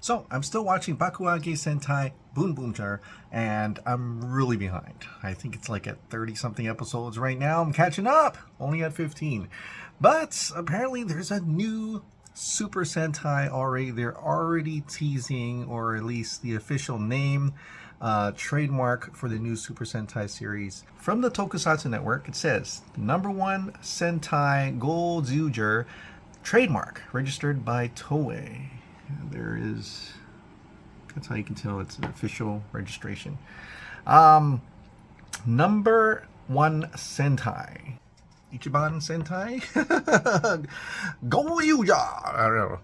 So, I'm still watching Bakuage Sentai Boom Boomter, and I'm really behind. I think it's like at 30 something episodes right now. I'm catching up, only at 15. But apparently, there's a new Super Sentai already. They're already teasing, or at least the official name, trademark for the new Super Sentai series. From the Tokusatsu Network, it says number one Sentai Gozyuger trademark registered by Toei. There is, that's how you can tell it's an official registration. Number one Sentai. Ichiban Sentai? Gozyuger! I don't know.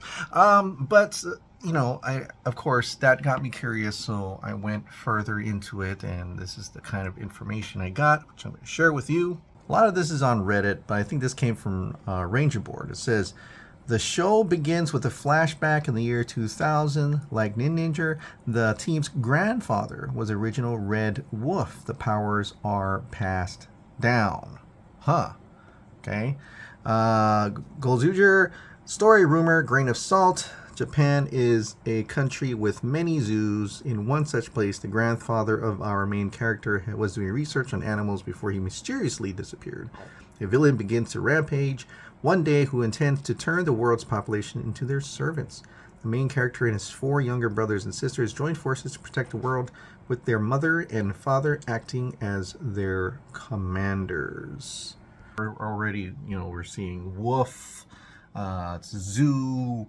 But, you know, of course, that got me curious, so I went further into it, and this is the kind of information I got, which I'm going to share with you. A lot of this is on Reddit, but I think this came from Ranger Board. It says, the show begins with a flashback in the year 2000. Like Ninja, the team's grandfather was original Red Wolf. The powers are passed down. Huh. Okay. Gozyuger, story rumor, grain of salt. Japan is a country with many zoos. In one such place, the grandfather of our main character was doing research on animals before he mysteriously disappeared. A villain begins to rampage one day who intends to turn the world's population into their servants. The main character and his four younger brothers and sisters join forces to protect the world, with their mother and father acting as their commanders. Already, we're seeing wolf, zoo,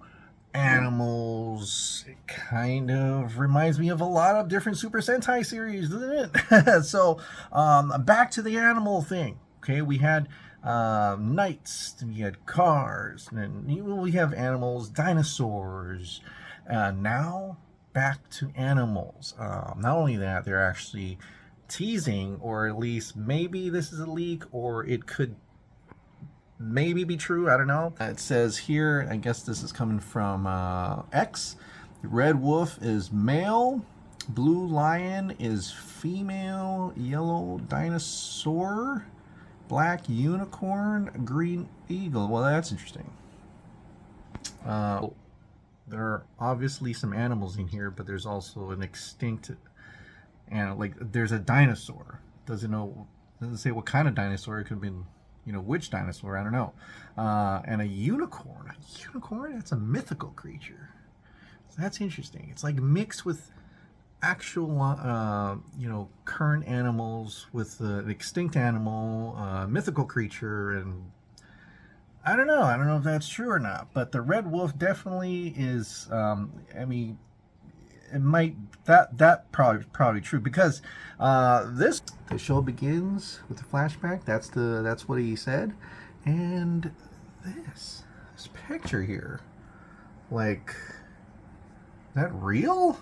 animals. It kind of reminds me of a lot of different Super Sentai series, doesn't it? So, back to the animal thing. Okay, we had knights, we had cars, and we have animals, dinosaurs. Now, back to animals. Not only that, they're actually teasing, or at least maybe this is a leak, or it could maybe be true, I don't know. It says here, I guess this is coming from X, Red Wolf is male, Blue Lion is female, Yellow Dinosaur, Black Unicorn, Green Eagle. Well, that's interesting. There are obviously some animals in here, but there's also an extinct, and like there's a dinosaur. Doesn't say what kind of dinosaur. It could have been, which dinosaur, I don't know. And a unicorn. A unicorn? That's a mythical creature. So that's interesting. It's like mixed with actual, current animals with an extinct animal, mythical creature, and I don't know. I don't know if that's true or not. But the Red Wolf definitely is. It might that probably true, because the show begins with a flashback. That's what he said, and this picture here, like, is that real?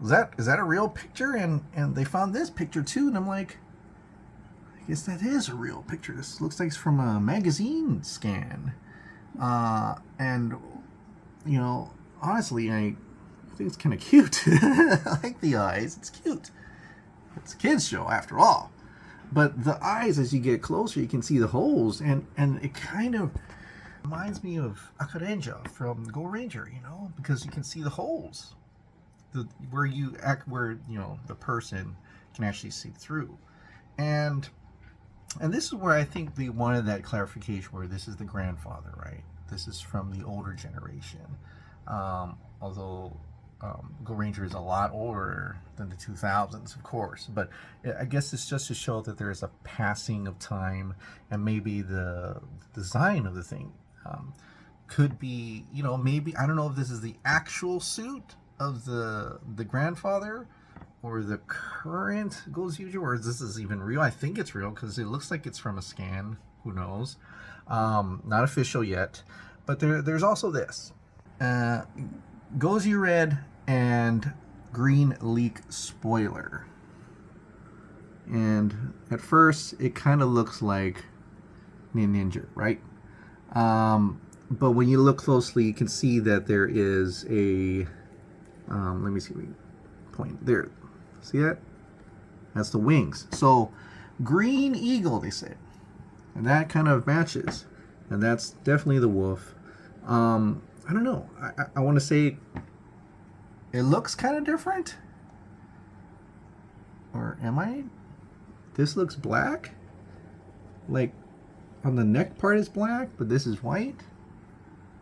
Is that a real picture? And they found this picture too, and I'm like, I guess that is a real picture. This looks like it's from a magazine scan, and honestly, I think it's kind of cute. I like the eyes. It's cute. It's a kids show after all. But the eyes, as you get closer, you can see the holes, and it kind of reminds me of Akarenja from Go Ranger, because you can see the holes. Where the person can actually see through. And this is where I think they wanted that clarification, where this is the grandfather, right? This is from the older generation. Although Go Ranger is a lot older than the 2000s, of course. But I guess it's just to show that there is a passing of time, and maybe the design of the thing could be, maybe, I don't know if this is the actual suit of the grandfather or the current Gozyuger, or this is even real. I think it's real because it looks like it's from a scan. Who knows? Not official yet. But there's also this. Gozy Red and Green Leak spoiler. And at first, it kind of looks like Ninja, right? But when you look closely, you can see that there is a... let me see, point there. See that? That's the wings. So, Green Eagle, they said. And that kind of matches. And that's definitely the wolf. I don't know. I want to say It looks kind of different. Or am I? This looks black. Like on the neck part is black, but this is white.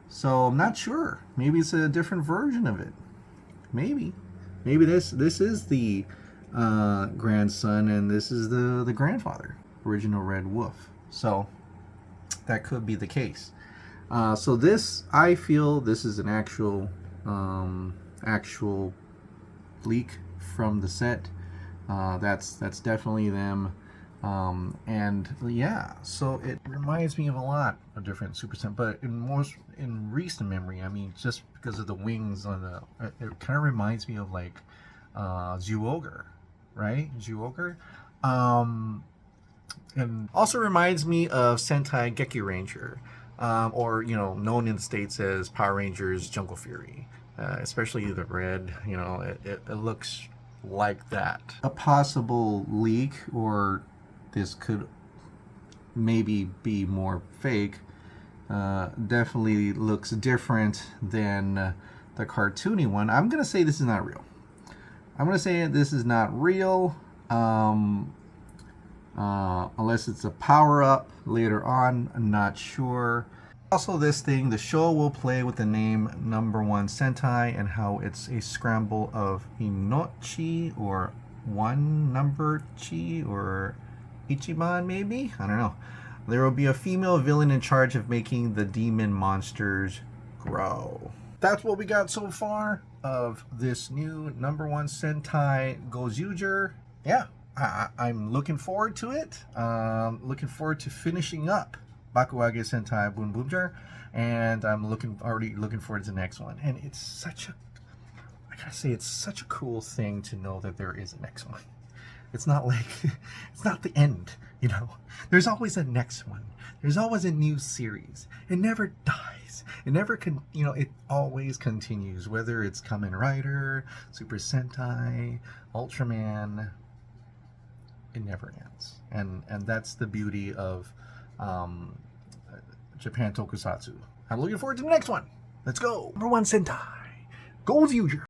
So I'm not sure. Maybe it's a different version of it. Maybe this is the grandson and this is the grandfather, original Red Wolf. So that could be the case. So this, I feel this is an actual leak from the set. That's definitely them. And yeah, so it reminds me of a lot of different Super Sentai, but in recent memory, I mean, just because of the wings on it kind of reminds me of like Gozyuger, right? Gozyuger, and also reminds me of Sentai Gozyuger, or known in the States as Power Rangers Jungle Fury, especially the red. It looks like that. A possible leak, or this could maybe be more fake, definitely looks different than the cartoony one. I'm gonna say this is not real. I'm gonna say this is not real, unless it's a power-up later on. I'm not sure. Also, this thing, the show will play with the name Number One Sentai and how it's a scramble of Inochi or One Number Chi or Ichiban, maybe? I don't know. There will be a female villain in charge of making the demon monsters grow. That's what we got so far of this new Number One Sentai Gozyuger. Yeah, I'm looking forward to it. Looking forward to finishing up Bakuage Sentai Boom Boomger, and I'm already looking forward to the next one. And it's such a cool thing to know that there is a next one. It's not like it's not the end, There's always a next one. There's always a new series. It never dies. It never it always continues, whether it's Kamen Rider, Super Sentai, Ultraman. It never ends. And that's the beauty of Japan Tokusatsu. I'm looking forward to the next one. Let's go. Number One Sentai Gozyuger.